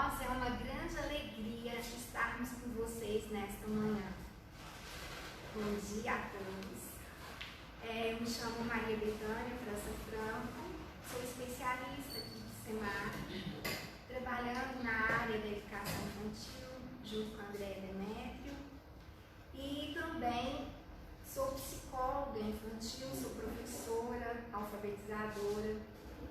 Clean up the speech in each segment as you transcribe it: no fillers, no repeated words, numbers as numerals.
nós é uma grande alegria estarmos com vocês nesta manhã. Bom dia a todos. Eu me chamo Maria Bethânia França Franco, sou especialista aqui do SEMAC, trabalhando na área da educação infantil, junto com a Andréia Demétrio, e também sou psicóloga infantil, sou professora, alfabetizadora,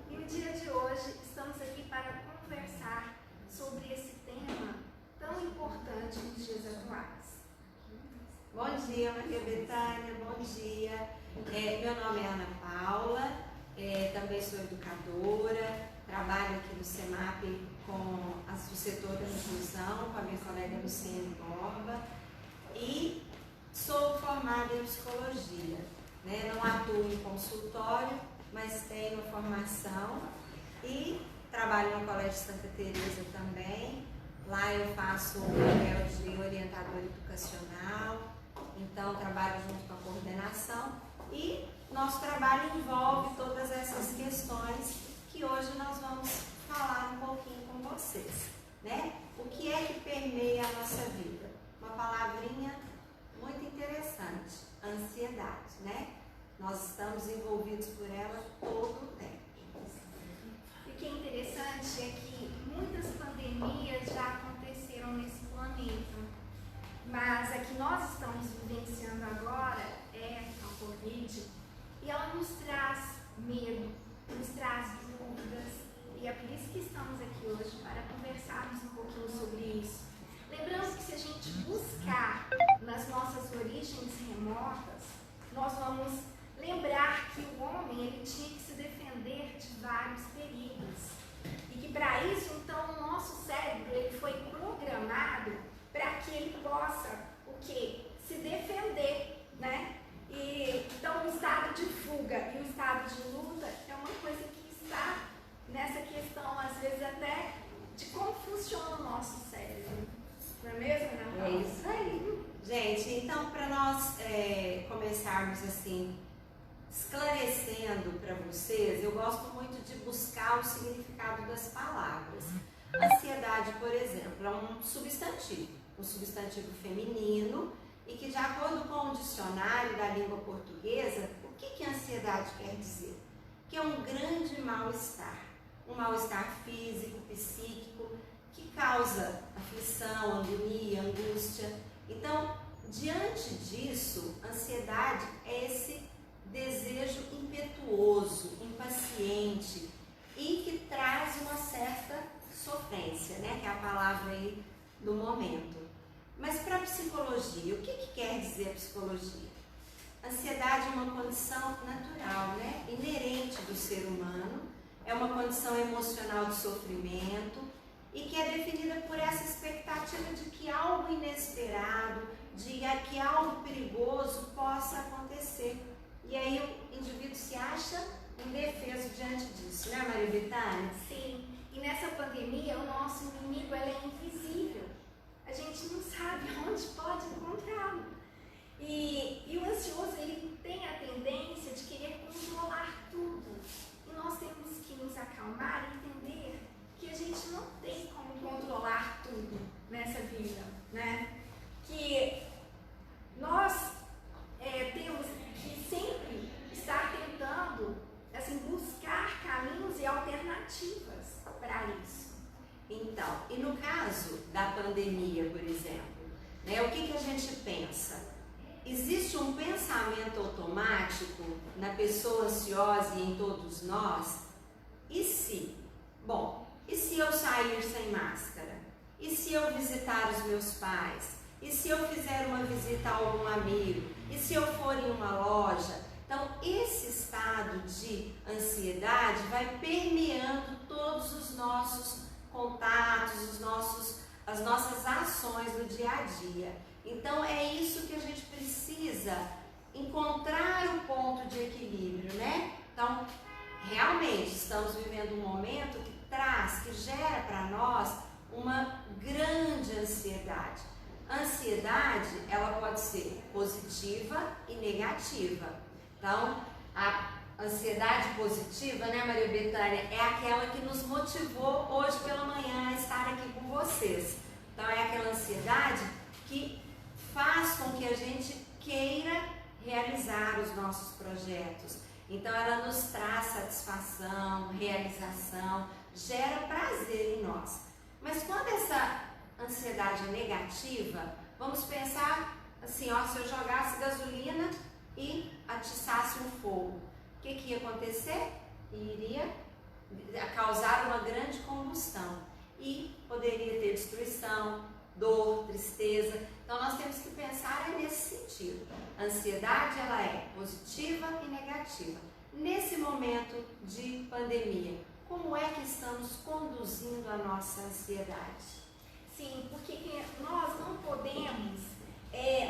e no dia de hoje estamos aqui para conversar sobre esse tema tão importante nos dias atuais. Bom dia, Maria Bethânia, bom dia. Meu nome é Ana Paula, também sou educadora, trabalho aqui no SEMAP com o setor da inclusão, com a minha colega Luciene Borba, e sou formada em psicologia. Não atuo em consultório, mas tenho formação e trabalho no Colégio Santa Teresa também. Lá eu faço o papel de orientadora educacional, então trabalho junto com a coordenação e nosso trabalho envolve todas essas questões que hoje nós vamos falar um pouquinho com vocês, O que é que permeia a nossa vida? Uma palavrinha muito interessante, ansiedade, Nós estamos envolvidos por ela todo o tempo. E o que é interessante é que muitas pandemias já aconteceram nesse planeta, mas a que nós estamos vivenciando agora é a Covid, e ela nos traz medo, nos traz dúvidas, e é por isso que estamos aqui hoje, para conversarmos um pouquinho sobre isso. Lembrando que se a gente buscar nas nossas origens remotas, nós vamos lembrar que o homem ele tinha que se defender de vários perigos. E que para isso, então, o nosso cérebro ele foi programado para que ele possa o quê? Se defender, E, então, o estado de fuga e o estado de luta é uma coisa que está nessa questão, às vezes, até de como funciona o nosso cérebro. Não é mesmo, Ana Paula? É isso aí. Gente, então, para nós começarmos assim, esclarecendo para vocês, eu gosto muito de buscar o significado das palavras. Ansiedade, por exemplo, é um substantivo feminino, e que, de acordo com o dicionário da língua portuguesa, o que ansiedade quer dizer? Que é um grande mal-estar, um mal-estar físico, psíquico, que causa aflição, agonia, angústia. Então, diante disso, ansiedade é esse desejo impetuoso, impaciente e que traz uma certa sofrência, que é a palavra aí do momento. Mas para a psicologia, o que quer dizer psicologia? Ansiedade é uma condição natural, inerente do ser humano, é uma condição emocional de sofrimento e que é definida por essa expectativa de que algo inesperado, de que algo perigoso possa acontecer. E aí o indivíduo se acha indefeso diante disso, Maria Bethânia? Sim, e nessa pandemia o nosso inimigo ele é invisível. A gente não sabe onde pode encontrá-lo. E o ansioso ele tem a tendência de querer controlar tudo. E nós temos que nos acalmar e entender que a gente não tem como controlar tudo nessa vida, Que nós temos que sempre estar tentando buscar caminhos e alternativas para isso. Então, e no caso da pandemia, por exemplo, o que a gente pensa? Existe um pensamento automático na pessoa ansiosa e em todos nós? E se? Bom, e se eu sair sem máscara? E se eu visitar os meus pais? E se eu fizer uma visita a algum amigo? E se eu for em uma loja? Então, esse estado de ansiedade vai permeando todos os nossos contatos, as nossas ações do dia a dia. Então, é isso que a gente precisa encontrar o ponto de equilíbrio, Então, realmente, estamos vivendo um momento que gera para nós uma grande ansiedade. Ansiedade, ela pode ser positiva e negativa. Então, ansiedade positiva, né, Maria Bethânia, é aquela que nos motivou hoje pela manhã a estar aqui com vocês. Então é aquela ansiedade que faz com que a gente queira realizar os nossos projetos. Então ela nos traz satisfação, realização, gera prazer em nós. Mas quando essa ansiedade é negativa, vamos pensar assim, ó, se eu jogasse gasolina e atiçasse um fogo, o que ia acontecer? Iria causar uma grande combustão e poderia ter destruição, dor, tristeza. Então nós temos que pensar nesse sentido. A ansiedade, ela é positiva e negativa. Nesse momento de pandemia, como é que estamos conduzindo a nossa ansiedade? Sim, porque nós não podemos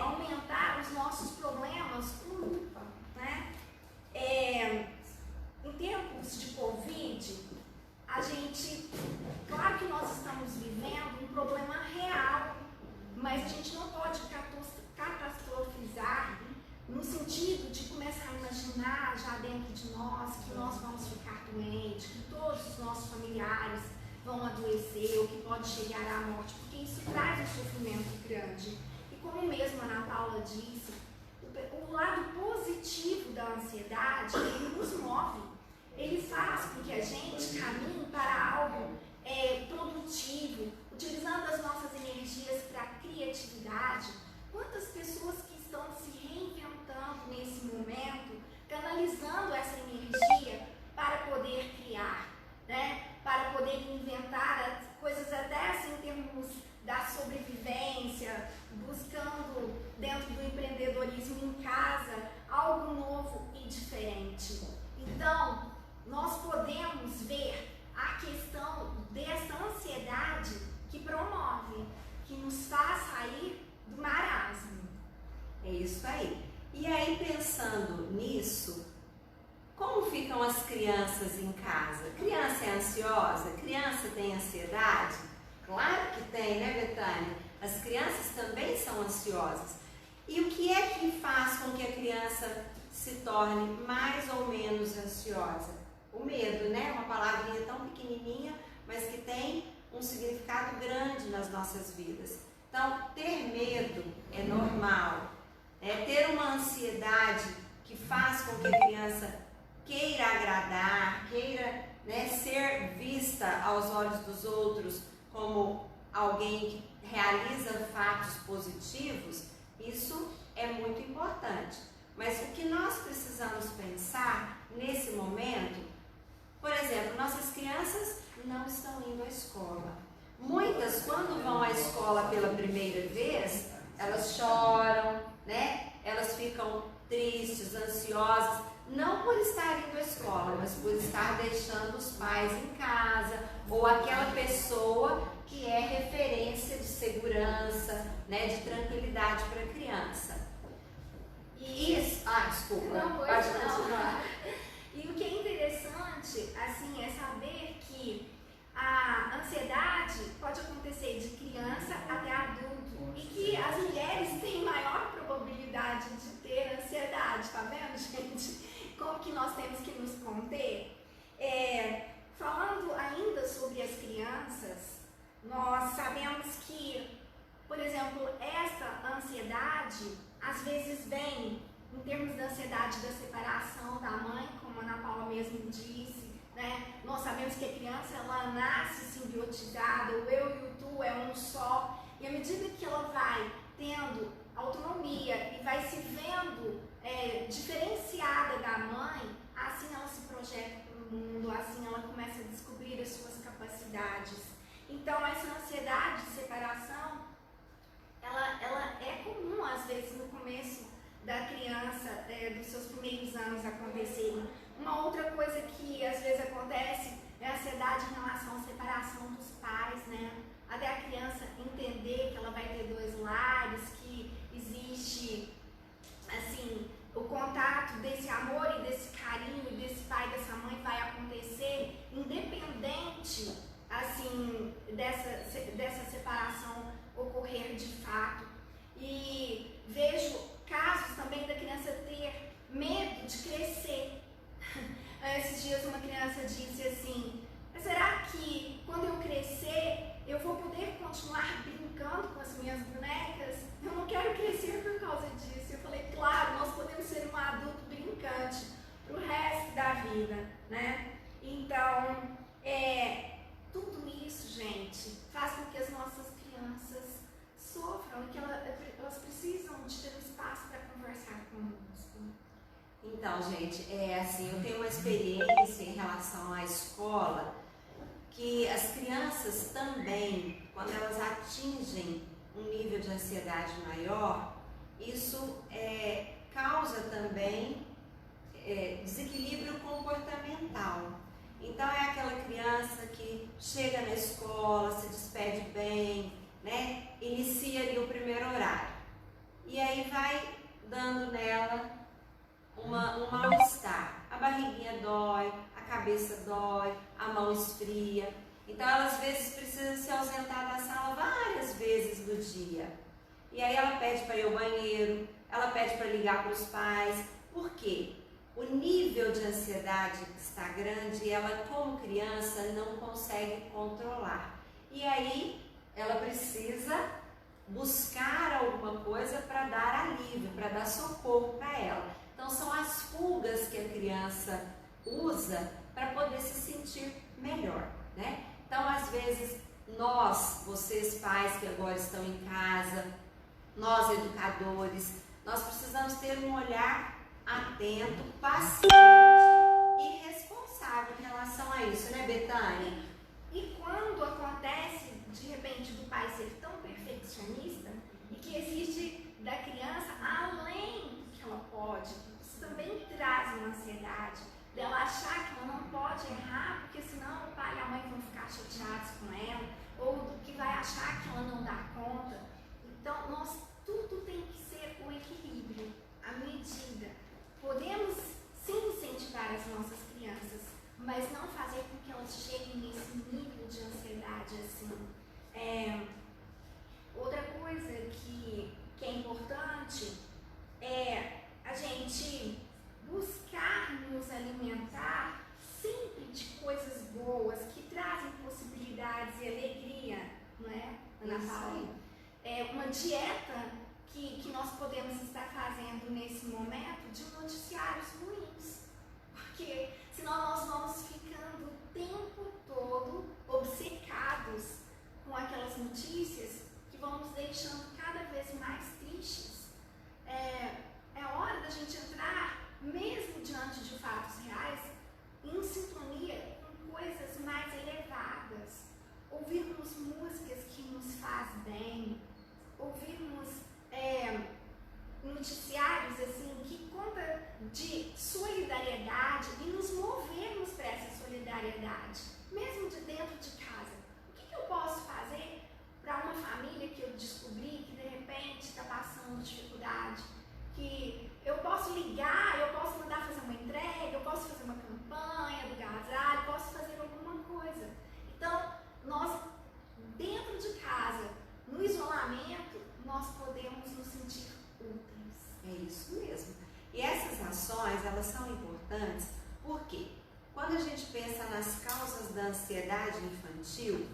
aumentar os nossos problemas com lupa, né? Em tempos de Covid, claro que nós estamos vivendo um problema real, mas a gente não pode catastrofizar no sentido de começar a imaginar já dentro de nós que nós vamos ficar doentes, que todos os nossos familiares vão adoecer ou que pode chegar à morte, porque isso traz um sofrimento grande. E como mesmo a Ana Paula disse, o lado positivo da ansiedade, ele nos move, ele faz com que a gente caminhe para algo produtivo, utilizando as nossas energias para a criatividade. Quantas pessoas que estão se reinventando nesse momento, canalizando essa energia para poder criar, né? Para poder inventar coisas até assim, em termos da sobrevivência, buscando dentro do empreendedorismo em casa algo novo e diferente. Então, nós podemos ver a questão dessa ansiedade que promove, que nos faz sair do marasmo. É isso aí. E aí, pensando nisso, como ficam as crianças em casa? Criança é ansiosa? Criança tem ansiedade? Claro que tem, né, Bethânia? As crianças também são ansiosas. E o que é que faz com que a criança se torne mais ou menos ansiosa? O medo, né? Uma palavrinha tão pequenininha, mas que tem um significado grande nas nossas vidas. Então, ter medo é normal. Ter uma ansiedade que faz com que a criança queira agradar, queira, né, ser vista aos olhos dos outros como alguém que realiza fatos positivos, isso é muito importante. Mas o que nós precisamos pensar nesse momento, por exemplo, nossas crianças não estão indo à escola. Muitas, quando vão à escola pela primeira vez, elas choram, né? Elas ficam tristes, ansiosas, não por estar indo à escola, mas por estar deixando os pais em casa, ou aquela pessoa que é referência de segurança, né, de tranquilidade para a criança. Desculpa, não, pode continuar. E o que é interessante, assim, é saber que a ansiedade pode acontecer de criança até adulto e que as mulheres têm maior probabilidade de ter ansiedade, tá vendo, gente? Como que nós temos que nos conter? Falando ainda sobre as crianças, nós sabemos que, por exemplo, essa ansiedade às vezes vem em termos da ansiedade da separação da mãe, como a Ana Paula mesmo disse, né? Nós sabemos que a criança ela nasce simbiotizada, o eu e o tu é um só, e à medida que ela vai tendo autonomia e vai se vendo diferenciada da mãe, assim ela se projeta para o mundo, assim ela começa a descobrir as suas capacidades. Então essa ansiedade de separação, ela é comum às vezes no começo da criança, dos seus primeiros anos acontecerem. Uma outra coisa que às vezes acontece é a ansiedade em relação à separação dos pais, né? Até a criança entender que ela vai ter dois lares, que existe, assim, o contato desse amor e desse carinho, desse pai e dessa mãe vai acontecer independente, assim, dessa separação ocorrer de fato. E vejo casos também da criança ter medo de crescer, Esses dias uma criança disse assim, será que quando eu crescer eu vou poder continuar brincando com as minhas bonecas? Eu não quero crescer por causa disso. Eu falei, claro, nós podemos ser um adulto brincante pro resto da vida, né? Então, tudo isso, gente, faz com que as nossas crianças sofram e que elas precisam de ter um espaço para conversar conosco. Então, gente, assim, eu tenho uma experiência em relação à escola, que as crianças também, quando elas atingem um nível de ansiedade maior, isso causa também desequilíbrio comportamental. Então é aquela criança que chega na escola, se despede bem, né? Inicia ali o primeiro horário. E aí vai dando nela um mal-estar. A barriguinha dói, a cabeça dói, a mão esfria. Então ela às vezes precisa se ausentar da sala várias vezes no dia. E aí ela pede para ir ao banheiro, ela pede para ligar para os pais. Por quê? O nível de ansiedade está grande e ela, como criança, não consegue controlar. E aí ela precisa buscar alguma coisa para dar alívio, para dar socorro para ela. Então são as fugas que a criança usa para poder se sentir melhor, né? Então às vezes vocês pais que agora estão em casa, nós educadores, nós precisamos ter um olhar atento, paciente e responsável em relação a isso, né, Betânia? E quando acontece, de repente, do pai ser tão perfeccionista e que exige da criança além do que ela pode, isso também traz uma ansiedade dela achar que ela não pode errar, porque senão o pai e a mãe vão ficar chateados com ela, ou do que vai achar que ela não dá conta. Então, tudo tem que ser o equilíbrio, a medida. Podemos sim incentivar as nossas crianças, mas não fazer com que elas cheguem nesse nível de ansiedade assim. Outra coisa que é importante é a gente buscar nos alimentar sempre de coisas boas que trazem possibilidades e alegria, não é, Ana Paula? Uma dieta que nós podemos estar fazendo nesse momento de noticiários ruins, porque senão nós vamos ficando o tempo todo obcecados com aquelas notícias que vão nos deixando cada vez mais tristes. É hora da gente entrar, mesmo diante de fatos reais, em sintonia com coisas mais elevadas, ouvirmos músicas que nos fazem bem, ouvirmos noticiários assim, que conta de solidariedade e nos movermos para essa solidariedade, mesmo de dentro de casa. O que eu posso fazer para uma família que eu descobri que de repente está passando dificuldade? Que eu posso ligar, eu posso mandar fazer uma entrega, eu posso fazer uma campanha do agasalho, posso fazer alguma coisa. Então, nós, dentro de casa, no isolamento, nós podemos nos sentir úteis. É isso mesmo. E essas ações, elas são importantes porque quando a gente pensa nas causas da ansiedade infantil,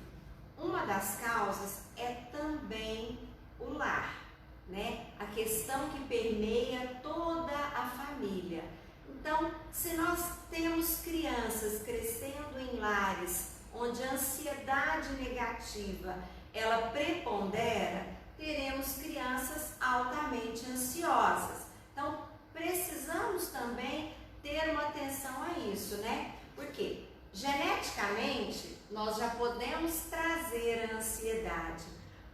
uma das causas é também o lar, né? A questão que permeia toda a família. Então, se nós temos crianças crescendo em lares onde a ansiedade negativa ela prepondera, teremos crianças altamente ansiosas. Então, precisamos também ter uma atenção a isso, né? Porque geneticamente nós já podemos trazer a ansiedade,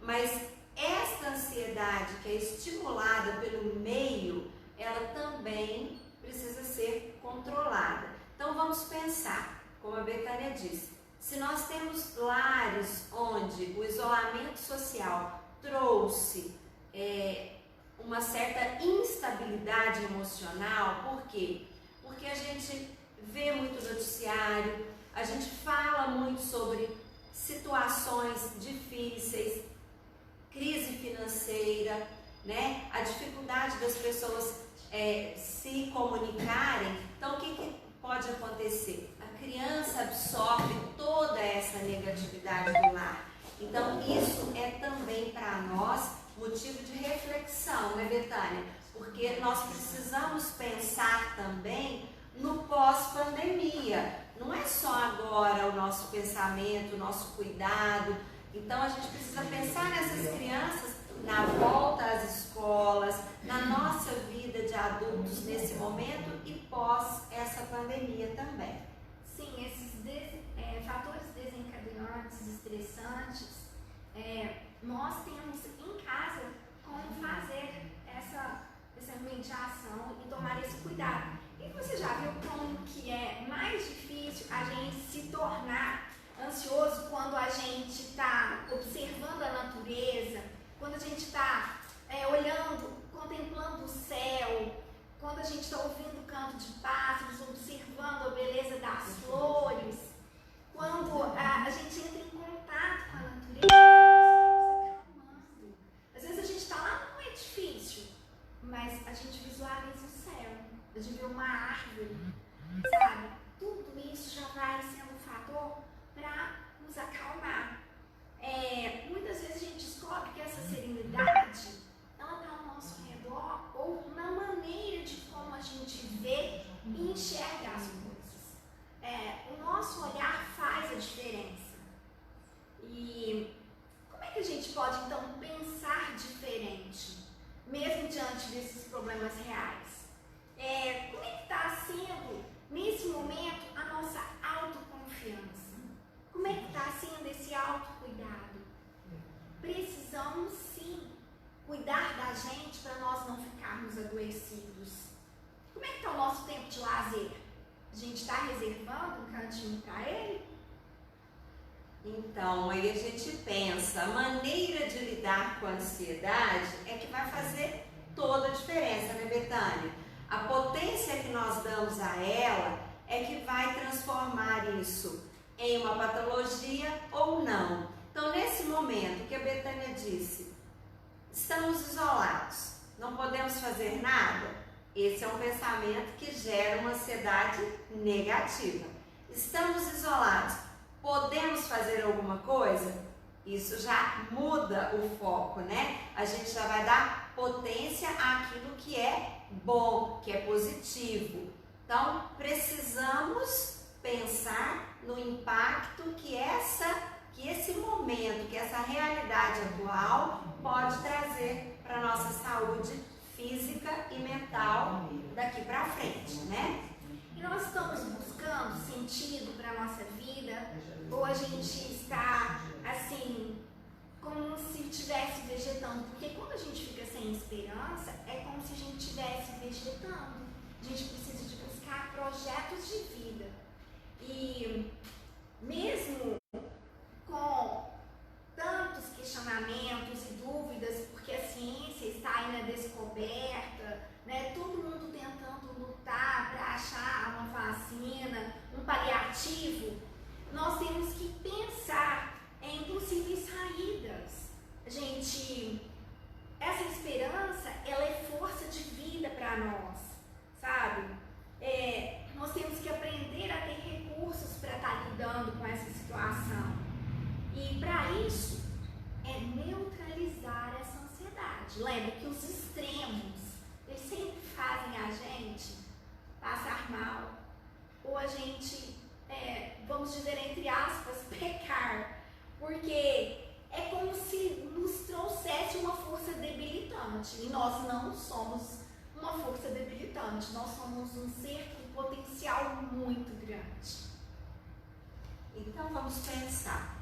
mas esta ansiedade que é estimulada pelo meio, ela também precisa ser controlada. Então vamos pensar, como a Betânia disse, se nós temos lares onde o isolamento social trouxe uma certa instabilidade emocional, por quê? Porque a gente vê muito noticiário, a gente fala muito sobre situações difíceis, crise financeira, né? A dificuldade das pessoas se comunicarem. Então, o que pode acontecer? Então, isso é também para nós motivo de reflexão, né, Betânia? Porque nós precisamos pensar também no pós-pandemia. Não é só agora o nosso pensamento, o nosso cuidado. Então, a gente precisa pensar nessas crianças na volta às escolas, na nossa vida de adultos nesse momento e pós essa pandemia também. Sim, esses fatores desencadeantes, estressantes, nós temos em casa como fazer essa mediação e tomar esse cuidado. E você já viu como que é mais difícil a gente se tornar ansioso quando a gente está observando a natureza, quando a gente está olhando, contemplando o céu, quando a gente está ouvindo o canto de pássaros, observando a beleza das flores, quando a gente entra em contato com a natureza, às vezes a gente está lá num edifício, mas a gente visualiza o céu, a gente vê uma árvore, sabe? Tudo isso já vai sendo um fator para nos acalmar. Muitas vezes a gente descobre que essa serenidade, ela está ao nosso redor ou na maneira de como a gente vê e enxerga as coisas. O nosso olhar faz a diferença. E como é que a gente pode então pensar diferente, mesmo diante desses problemas reais? Como é que está sendo, nesse momento, a nossa autoconfiança? Como é que está sendo esse autocuidado? Precisamos sim cuidar da gente para nós não ficarmos adoecidos. Como é que está o nosso tempo de lazer? A gente está reservando um cantinho para ele? Então, aí a gente pensa, a maneira de lidar com a ansiedade é que vai fazer toda a diferença, né, Betânia? A potência que nós damos a ela é que vai transformar isso em uma patologia ou não. Então, nesse momento que a Betânia disse, estamos isolados, não podemos fazer nada, esse é um pensamento que gera uma ansiedade negativa. Estamos isolados, podemos fazer alguma coisa? Isso já muda o foco, né? A gente já vai dar potência àquilo que é bom, que é positivo. Então, precisamos pensar no impacto que esse momento, que essa realidade atual pode trazer para a nossa saúde física e mental daqui para frente, né? E nós estamos buscando sentido para a nossa vida, ou a gente está assim, como se estivesse vegetando? Porque quando a gente fica sem esperança, é como se a gente estivesse vegetando. A gente precisa de buscar projetos de vida. E mesmo com tantos questionamentos e dúvidas, porque a ciência está aí na descoberta, né? Todo mundo tentando lutar para achar uma vacina, um paliativo, nós temos que pensar em possíveis saídas. Gente, essa esperança, ela é força de vida para nós, sabe? Nós temos que aprender a ter recursos para estar lidando com essa situação. E para isso, é neutralizar essa ansiedade. Lembra que os extremos, eles sempre fazem a gente passar mal, ou a gente, vamos dizer entre aspas, pecar, porque é como se nos trouxesse uma força debilitante, e nós não somos uma força debilitante, nós somos um ser com potencial muito grande. Então vamos pensar,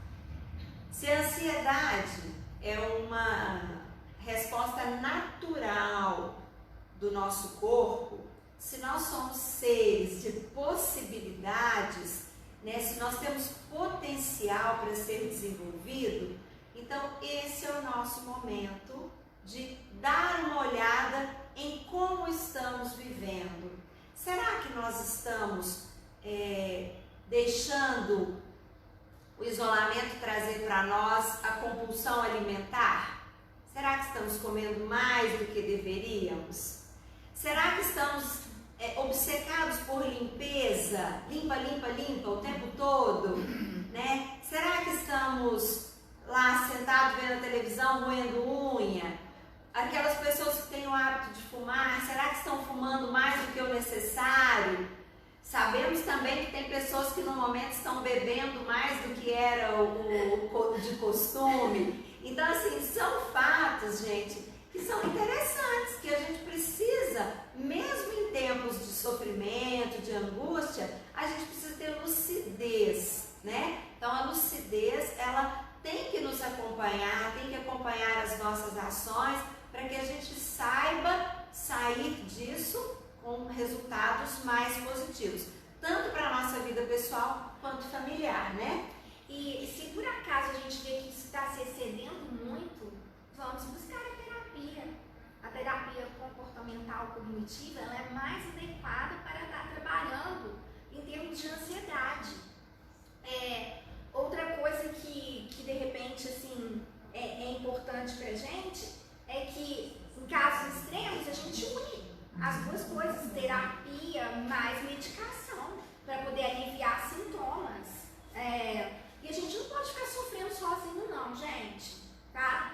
se a ansiedade é uma resposta natural do nosso corpo, se nós somos seres de possibilidades, né, se nós temos potencial para ser desenvolvido, então esse é o nosso momento de dar uma olhada em como estamos vivendo. Será que nós estamos deixando o isolamento trazer para nós a compulsão alimentar? Será que estamos comendo mais do que deveríamos? Será que estamos obcecados por limpeza? Limpa o tempo todo? Né? Será que estamos lá sentado vendo a televisão, roendo unha? Aquelas pessoas que têm o hábito de fumar, será que estão fumando mais do que o necessário? Sabemos também que tem pessoas que no momento estão bebendo mais do que era o de costume. Então, assim, são fatos, gente, que são interessantes, que a gente precisa, mesmo em tempos de sofrimento, de angústia, a gente precisa ter lucidez, né? Então, a lucidez, ela tem que nos acompanhar, tem que acompanhar as nossas ações, para que a gente saiba sair disso com resultados mais positivos, tanto para a nossa vida pessoal quanto familiar, né? E se por acaso a gente vê que isso está se excedendo muito, vamos buscar a terapia. A terapia comportamental cognitiva, ela é mais adequada para estar trabalhando em termos de ansiedade. Outra coisa que de repente assim, é importante para a gente é que em casos extremos a gente une as duas coisas, terapia mais medicação, para poder aliviar sintomas. E a gente não pode ficar sofrendo sozinho não, gente, tá?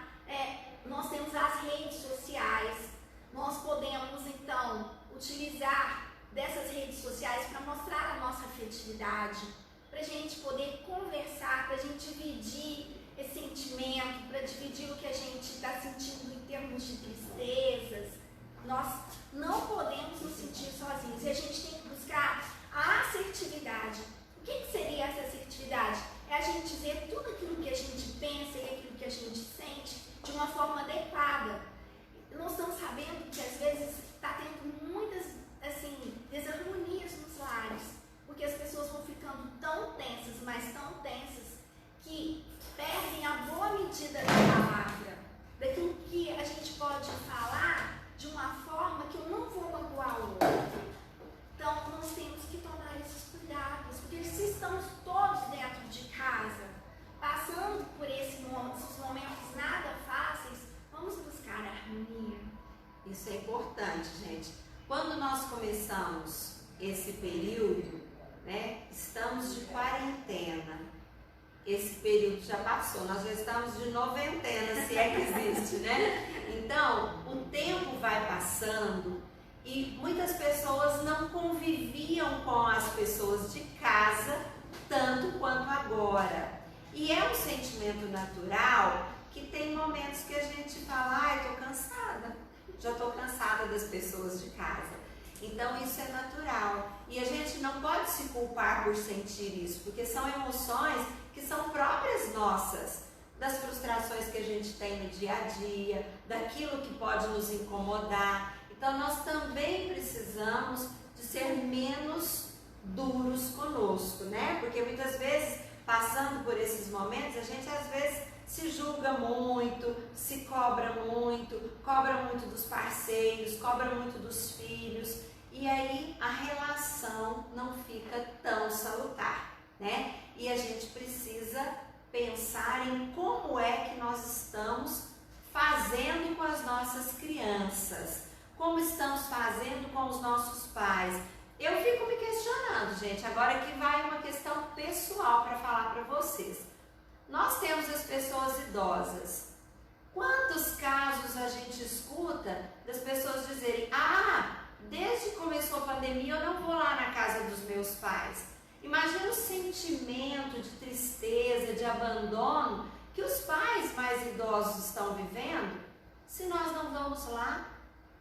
Nós temos as redes sociais, nós podemos então utilizar dessas redes sociais para mostrar a nossa afetividade, para a gente poder conversar, para a gente dividir esse sentimento, para dividir o que a gente está sentindo em termos de tristezas. Nós não podemos nos sentir sozinhos e a gente tem que buscar a assertividade. O que seria essa assertividade? É a gente dizer tudo aquilo que a gente pensa e aquilo que a gente sente de uma forma adequada. Nós estamos sabendo que às vezes está tendo muitas assim, desarmonias nos lares, porque as pessoas vão ficando tão tensas, mas tão tensas, que perdem a boa medida da palavra, daquilo que a gente pode falar de uma forma que eu não vou magoar o outro. Então, nós temos que tomar esses cuidados, porque se estamos todos dentro de casa, passando por esses momentos nada fáceis, vamos buscar a harmonia. Isso é importante, gente. Quando nós começamos esse período, né, estamos de quarentena. Esse período já passou, nós já estamos de noventena, se é que existe, né? Então, o tempo vai passando e muitas pessoas não conviviam com as pessoas de casa tanto quanto agora. E é um sentimento natural que tem momentos que a gente fala, ai, tô cansada, já tô cansada das pessoas de casa. Então, isso é natural. E a gente não pode se culpar por sentir isso, porque são emoções que são próprias nossas, das frustrações que a gente tem no dia a dia, daquilo que pode nos incomodar. Então, nós também precisamos de ser menos duros conosco, né? Porque muitas vezes, passando por esses momentos, a gente às vezes se julga muito, se cobra muito dos parceiros, cobra muito dos filhos, e aí a relação não fica tão salutar, né? E a gente precisa pensar em como é que nós estamos fazendo com as nossas crianças, como estamos fazendo com os nossos pais. Eu fico me questionando, gente, agora que vai uma questão pessoal para falar para vocês. Nós temos as pessoas idosas. Quantos casos a gente escuta das pessoas dizerem, desde que começou a pandemia eu não vou lá na casa dos meus pais. Imagina o sentimento de tristeza, de abandono que os pais mais idosos estão vivendo se nós não vamos lá,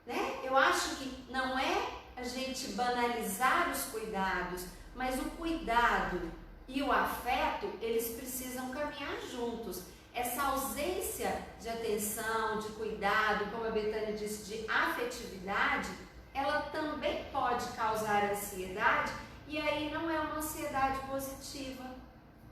né? Eu acho que não é a gente banalizar os cuidados, mas o cuidado e o afeto, eles precisam caminhar juntos. Essa ausência de atenção, de cuidado, como a Betânia disse, de afetividade, ela também pode causar ansiedade, e aí não é uma ansiedade positiva.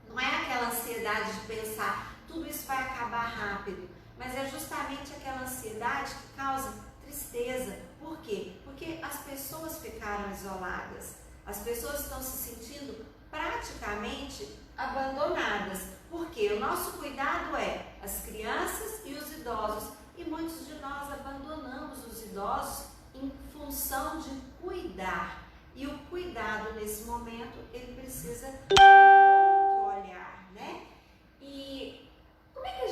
Não é aquela ansiedade de pensar, tudo isso vai acabar rápido, mas é justamente aquela ansiedade que causa tristeza. Por quê? Porque as pessoas ficaram isoladas, as pessoas estão se sentindo praticamente abandonadas, porque o nosso cuidado é as crianças e os idosos, e muitos de nós abandonamos os idosos em função de cuidar, e o cuidado nesse momento ele precisa de outro olhar, né? E como é que a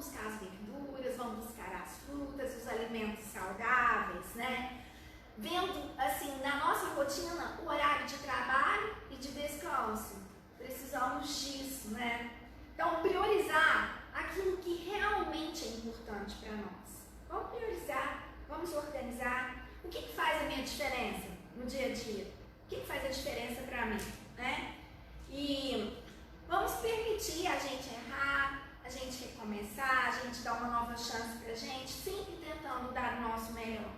buscar as verduras, vão buscar as frutas, os alimentos saudáveis, né? Vendo, assim, na nossa rotina, o horário de trabalho e de descanso. Precisamos disso, né? Então, priorizar aquilo que realmente é importante para nós. Vamos priorizar, vamos organizar. O que faz a minha diferença no dia a dia? O que faz a diferença para mim, né? E vamos permitir a gente errar, a gente recomeçar, a gente dar uma nova chance pra gente, sempre tentando dar o nosso melhor.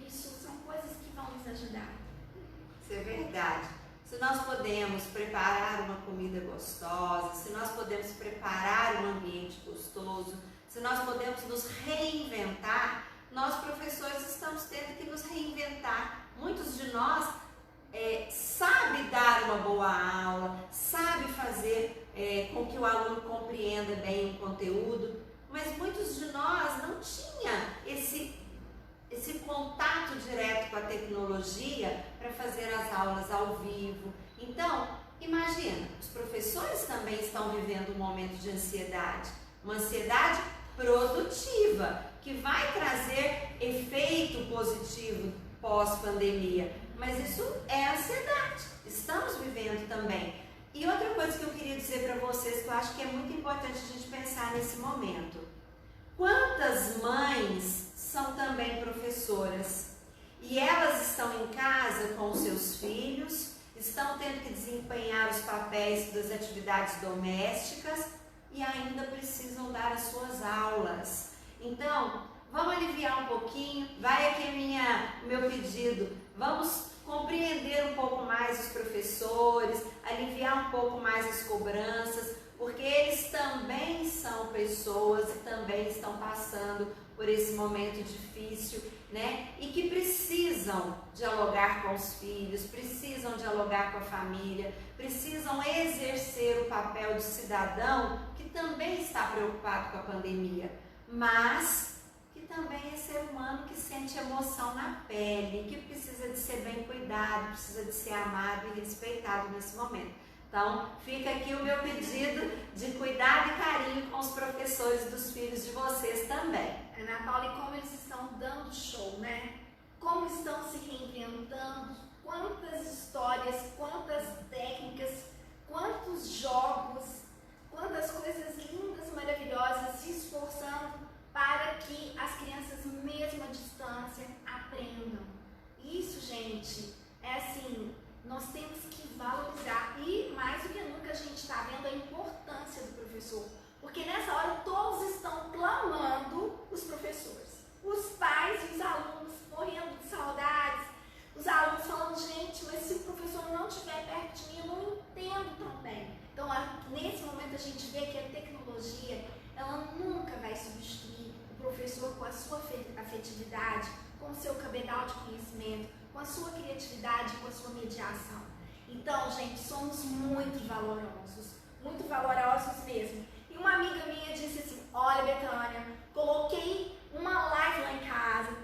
Isso são coisas que vão nos ajudar. Isso é verdade. Se nós podemos preparar uma comida gostosa, se nós podemos preparar um ambiente gostoso, se nós podemos nos reinventar, nós professores estamos tendo que nos reinventar. Muitos de nós sabe dar uma boa aula, sabe fazer com que o aluno compreenda bem o conteúdo, mas muitos de nós não tinham esse contato direto com a tecnologia para fazer as aulas ao vivo. Então, imagina, os professores também estão vivendo um momento de ansiedade, uma ansiedade produtiva, que vai trazer efeito positivo pós-pandemia. Mas isso é ansiedade, estamos vivendo também. E outra coisa que eu queria dizer para vocês, que eu acho que é muito importante a gente pensar nesse momento. Quantas mães são também professoras e elas estão em casa com os seus filhos, estão tendo que desempenhar os papéis das atividades domésticas e ainda precisam dar as suas aulas. Então, vamos aliviar um pouquinho, vai aqui o meu pedido, vamos compreender um pouco mais os professores, aliviar um pouco mais as cobranças, porque eles também são pessoas e também estão passando por esse momento difícil, né? E que precisam dialogar com os filhos, precisam dialogar com a família, precisam exercer o papel de cidadão que também está preocupado com a pandemia, mas que também é ser humano, que sente emoção na pele, que precisa de ser bem cuidado, precisa de ser amado e respeitado nesse momento. Então, fica aqui o meu pedido de cuidado e carinho com os professores dos filhos de vocês também. Ana Paula, e como eles estão dando show, né? Como estão se reinventando, quantas histórias, quantas técnicas, quantos jogos, quantas coisas lindas, maravilhosas, se esforçando para que as crianças, mesmo à distância, aprendam. Isso, gente, é assim, nós temos que valorizar e, mais do que nunca, a gente está vendo a importância do professor. Porque nessa hora todos estão clamando os professores. Os pais e os alunos morrendo de saudades. Os alunos falando, gente, mas se o professor não estiver perto de mim, eu não entendo tão bem. Então, nesse momento a gente vê que a tecnologia, ela nunca vai substituir o professor com a sua afetividade, com o seu cabedal de conhecimento, com a sua criatividade, com a sua mediação. Então, gente, somos muito valorosos mesmo. E uma amiga minha disse assim, olha, Betânia, coloquei uma live lá em casa,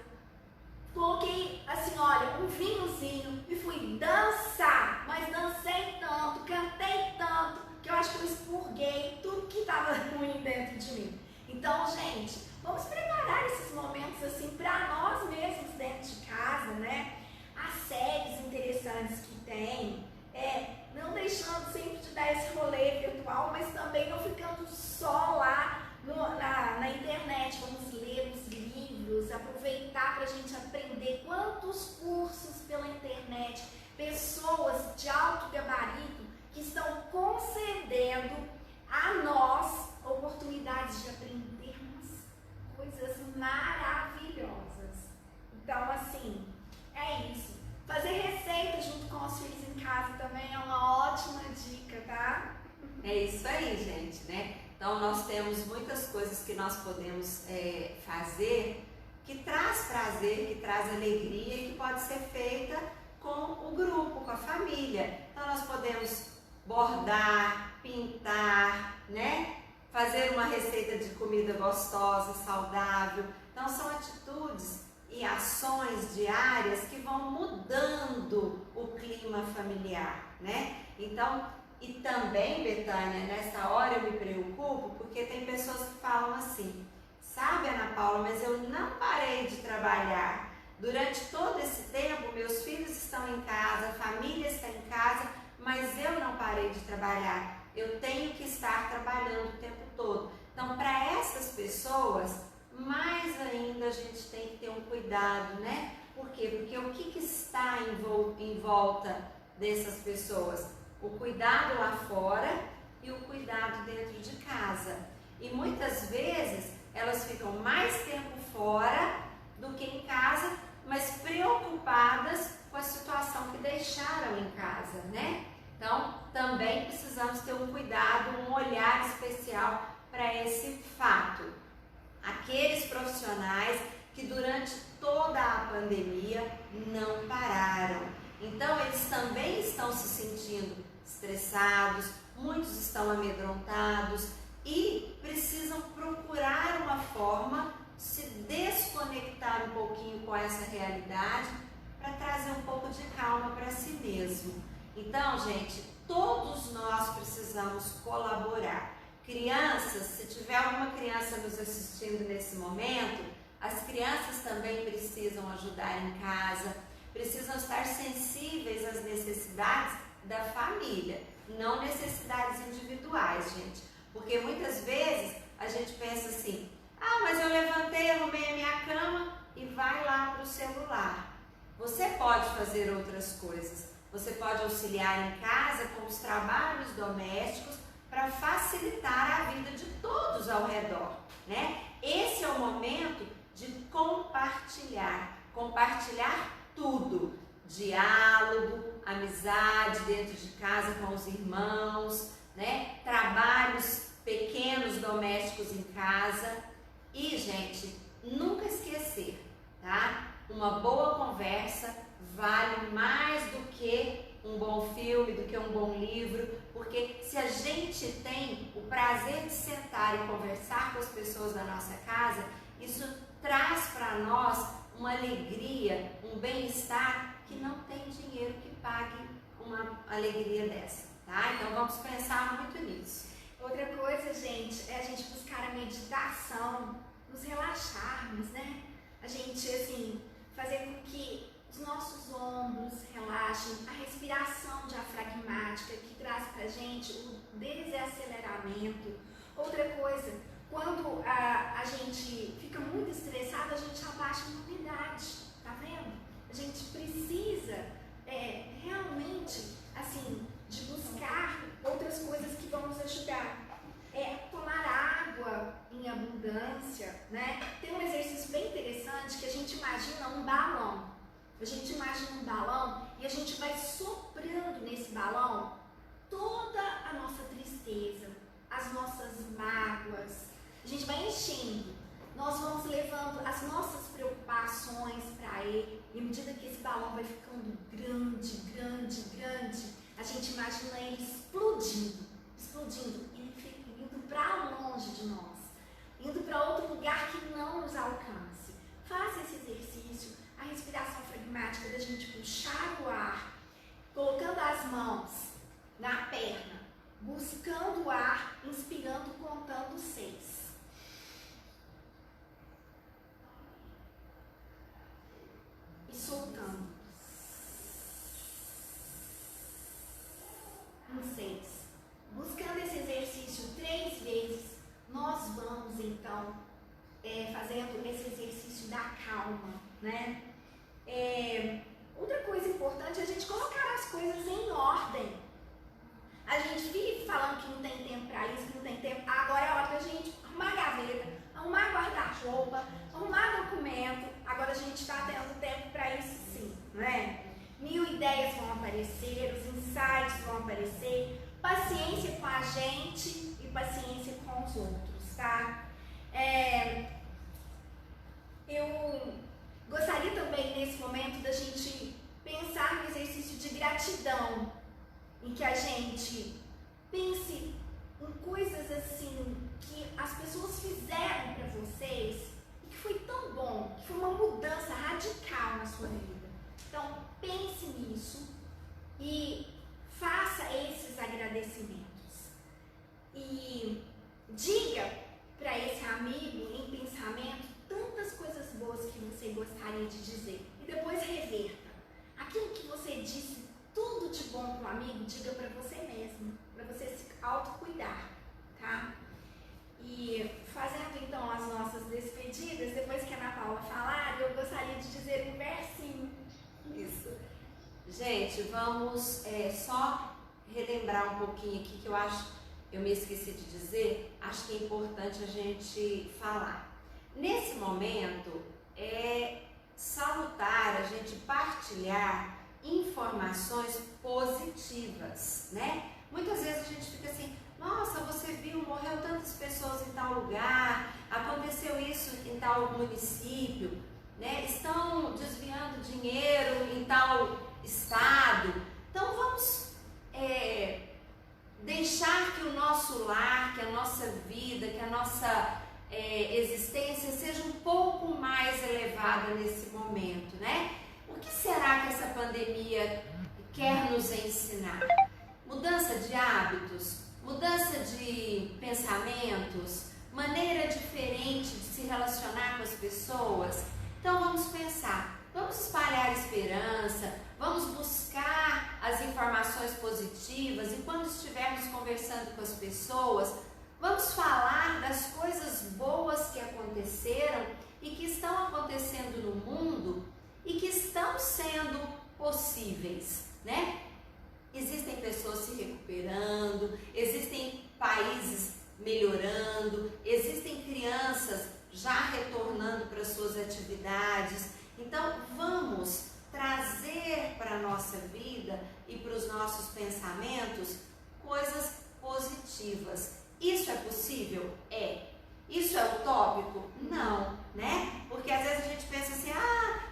coloquei assim, olha, um vinhozinho e fui dançar, mas dancei tanto, cantei tanto, que eu acho que eu expurguei tudo que estava ruim dentro de mim. Então, gente, vamos preparar esses momentos assim para nós mesmos dentro de casa, né? As séries interessantes que tem, não deixando sempre de dar esse rolê virtual, mas também não ficando só lá na internet. Vamos ler os livros, aproveitar para a gente aprender quantos cursos pela internet, pessoas de alto gabarito que estão concedendo a nós oportunidades de aprendermos coisas maravilhosas. Então, assim, é isso. Fazer receita junto com os filhos em casa também é uma ótima dica, tá? É isso aí, gente, né? Então, nós temos muitas coisas que nós podemos fazer que traz prazer, que traz alegria e que pode ser feita com o grupo, com a família. Então, nós podemos bordar, pintar, né? Fazer uma receita de comida gostosa, saudável. Então, são atitudes e ações diárias que vão mudando o clima familiar, né? Então, e também, Betânia, nessa hora eu me preocupo porque tem pessoas que falam assim: sabe, Ana Paula, mas eu não parei de trabalhar. Durante todo esse tempo, meus filhos estão em casa, a família está em casa, mas eu não parei de trabalhar. Eu tenho que estar trabalhando o tempo todo. Então, para essas pessoas, mais ainda a gente tem que ter um cuidado, né? Por quê? Porque o que está em volta dessas pessoas? O cuidado lá fora e o cuidado dentro de casa. E muitas vezes elas ficam mais tempo fora do que em casa, mas preocupadas com a situação que deixaram em casa, né? Então, também precisamos ter um cuidado, um olhar especial para esse fato. Aqueles profissionais que durante toda a pandemia não pararam. Então, eles também estão se sentindo estressados, muitos estão amedrontados e precisam procurar uma forma de se desconectar um pouquinho com essa realidade para trazer um pouco de calma para si mesmo. Então, gente, todos nós precisamos colaborar. Crianças, se tiver alguma criança nos assistindo nesse momento, as crianças também precisam ajudar em casa, precisam estar sensíveis às necessidades da família, não necessidades individuais, gente. Porque muitas vezes a gente pensa assim: ah, mas eu levantei, arrumei a minha cama e vai lá para o celular. Você pode fazer outras coisas. Você pode auxiliar em casa com os trabalhos domésticos para facilitar a vida de todos ao redor, né? Esse é o momento de compartilhar tudo, diálogo, amizade dentro de casa com os irmãos, né? Trabalhos pequenos domésticos em casa e, gente, nunca esquecer, tá? Uma boa conversa vale mais do que um bom filme, do que um bom livro, porque se a gente tem o prazer de sentar e conversar com as pessoas da nossa casa, isso traz para nós uma alegria, um bem-estar que não tem dinheiro que pague uma alegria dessa, tá? Então vamos pensar muito nisso. Outra coisa, gente, é a gente buscar a meditação, nos relaxarmos, né? A gente, assim, fazer com que os nossos ombros relaxem, a respiração diafragmática que traz pra gente o desaceleramento. Outra coisa, quando a gente fica muito estressado, a gente abaixa a imunidade, tá vendo? A gente precisa realmente, assim, de buscar outras coisas que vão nos ajudar. Tomar água em abundância, né? Tem um exercício bem interessante que a gente imagina um balão. A gente imagina um balão e a gente vai soprando nesse balão toda a nossa tristeza, as nossas mágoas. A gente vai enchendo. Nós vamos levando as nossas preocupações para ele. E à medida que esse balão vai ficando grande, grande, grande, a gente imagina ele explodindo. E ele fica indo para longe de nós, indo para outro lugar que não nos alcance. Faça esse exercício, a respiração fragmática da gente puxar o ar, colocando as mãos na perna, buscando o ar, inspirando, contando 6. E soltando. 6. Buscando esse exercício 3 vezes, nós vamos então fazendo esse exercício da calma, né? Outra coisa importante é a gente colocar as coisas em ordem. A gente vive falando que não tem tempo para isso, que não tem tempo. Agora é hora da gente arrumar gaveta, arrumar guarda-roupa, arrumar documento. Agora a gente está tendo tempo para isso sim, né? 1000 ideias vão aparecer, os insights vão aparecer. Paciência com a gente e paciência com os outros, tá? Eu gostaria também nesse momento da gente pensar no exercício de gratidão, em que a gente pense em coisas assim que as pessoas fizeram para vocês e que foi tão bom, que foi uma mudança radical na sua vida. Então pense nisso e faça esses agradecimentos e diga para esse Gente, vamos só relembrar um pouquinho aqui que eu me esqueci de dizer, acho que é importante a gente falar. Nesse momento, é salutar a gente partilhar informações positivas, né? Muitas vezes a gente fica assim, nossa, você viu, morreu tantas pessoas em tal lugar, aconteceu isso em tal município, né? Estão desviando dinheiro em tal estado. Então vamos deixar que o nosso lar, que a nossa vida, que a nossa existência seja um pouco mais elevada nesse momento, né? O que será que essa pandemia quer nos ensinar? Mudança de hábitos, mudança de pensamentos, maneira diferente de se relacionar com as pessoas. Então vamos pensar, vamos espalhar esperança, vamos buscar as informações positivas e quando estivermos conversando com as pessoas, vamos falar das coisas boas que aconteceram e que estão acontecendo no mundo e que estão sendo possíveis, né? Existem pessoas se recuperando, existem países melhorando, existem crianças já retornando para suas atividades. Então vamos trazer para a nossa vida e para os nossos pensamentos coisas positivas. Isso é possível? É. Isso é utópico? Não, né? Porque às vezes a gente pensa assim,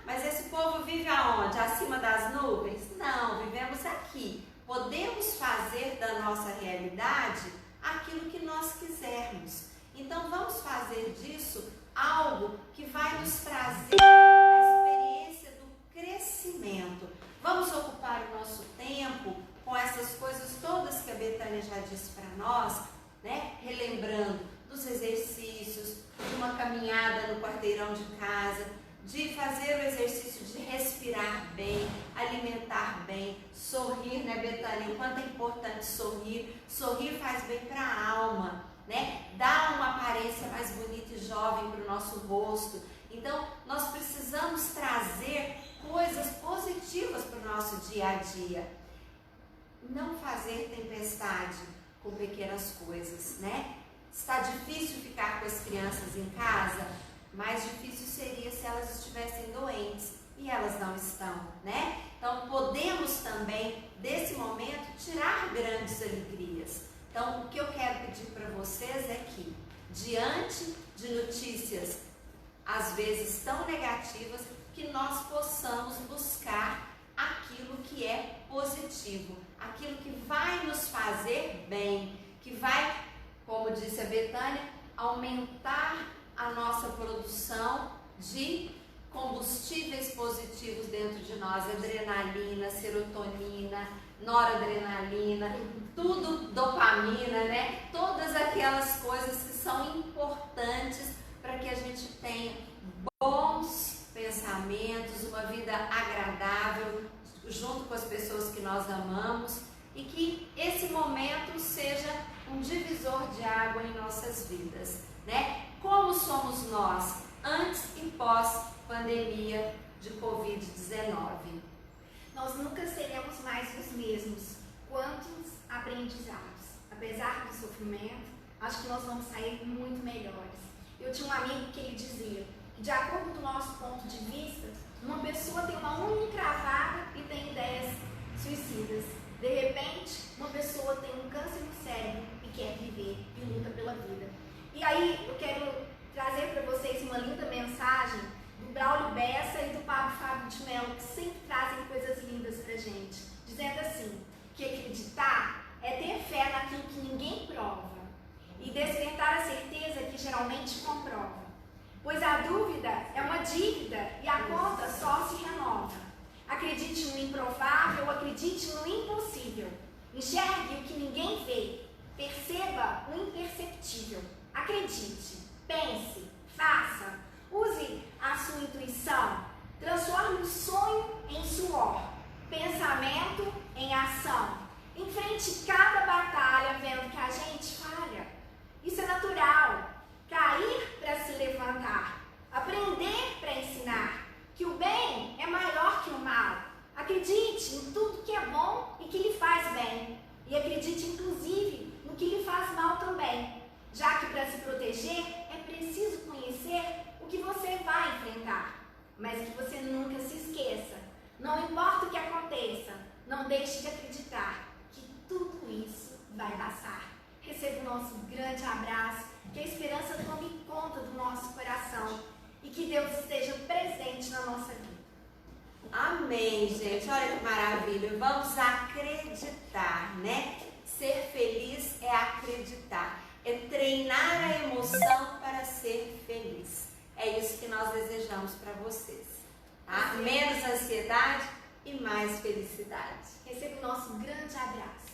mas esse povo vive aonde? Acima das nuvens? Não, vivemos aqui. Podemos fazer da nossa realidade aquilo que nós quisermos. Então vamos fazer disso algo que vai nos trazer a experiência do crescimento. Vamos ocupar o nosso tempo com essas coisas todas que a Betânia já disse para nós, né? Relembrando dos exercícios, de uma caminhada no quarteirão de casa, de fazer o exercício de respirar bem, alimentar bem, sorrir, né, Betânia? O quanto é importante sorrir. Sorrir faz bem para a alma, né? Dá uma aparência mais bonita e jovem para o nosso rosto. Então, nós precisamos trazer coisas positivas para o nosso dia a dia. Não fazer tempestade com pequenas coisas, né? Está difícil ficar com as crianças em casa? Mais difícil seria se elas estivessem doentes e elas não estão, né? Então podemos também desse momento tirar grandes alegrias. Então o que eu quero pedir para vocês é que diante de notícias às vezes tão negativas, que nós possamos buscar aquilo que é positivo, aquilo que vai nos fazer bem, que vai, como disse a Betânia, aumentar a nossa produção de combustíveis positivos dentro de nós, adrenalina, serotonina, noradrenalina, tudo dopamina, né? Todas aquelas coisas que são importantes para que a gente tenha bons pensamentos, uma vida agradável junto com as pessoas que nós amamos e que esse momento seja um divisor de água em nossas vidas, né? Como somos nós antes e pós pandemia de Covid-19? Nós nunca seremos mais os mesmos. Quantos aprendizados. Apesar do sofrimento, acho que nós vamos sair muito melhores. Eu tinha um amigo que ele dizia que, de acordo com o nosso ponto de vista, uma pessoa tem uma unha encravada e tem 10 suicidas. De repente, uma pessoa tem um câncer no cérebro e quer viver e luta pela vida. E aí eu quero trazer para vocês uma linda mensagem do Braulio Bessa e do Padre Fábio de Mello, que sempre trazem coisas lindas para a gente, dizendo assim, que acreditar é ter fé naquilo que ninguém prova e despertar a certeza que geralmente comprova. Pois a dúvida é uma dívida e a conta só se renova. Acredite no improvável, acredite no impossível. Enxergue o que ninguém vê, perceba o imperceptível. Acredite, pense, faça, use a sua intuição, transforme o sonho em suor, pensamento em ação. Enfrente cada batalha vendo que a gente falha. Isso é natural. Cair para se levantar, aprender para ensinar, que o bem é maior que o mal. Acredite em tudo que é bom e que lhe faz bem. E acredite, inclusive, no que lhe faz mal também. Já que para se proteger é preciso conhecer o que você vai enfrentar. Mas que você nunca se esqueça. Não importa o que aconteça, não deixe de acreditar que tudo isso vai passar. Receba o nosso grande abraço, que a esperança tome conta do nosso coração e que Deus esteja presente na nossa vida. Amém, gente. Olha que maravilha. Vamos acreditar, né? Ser feliz é acreditar. É treinar a emoção para ser feliz. É isso que nós desejamos para vocês. Tá? Menos ansiedade e mais felicidade. Receba o nosso grande abraço.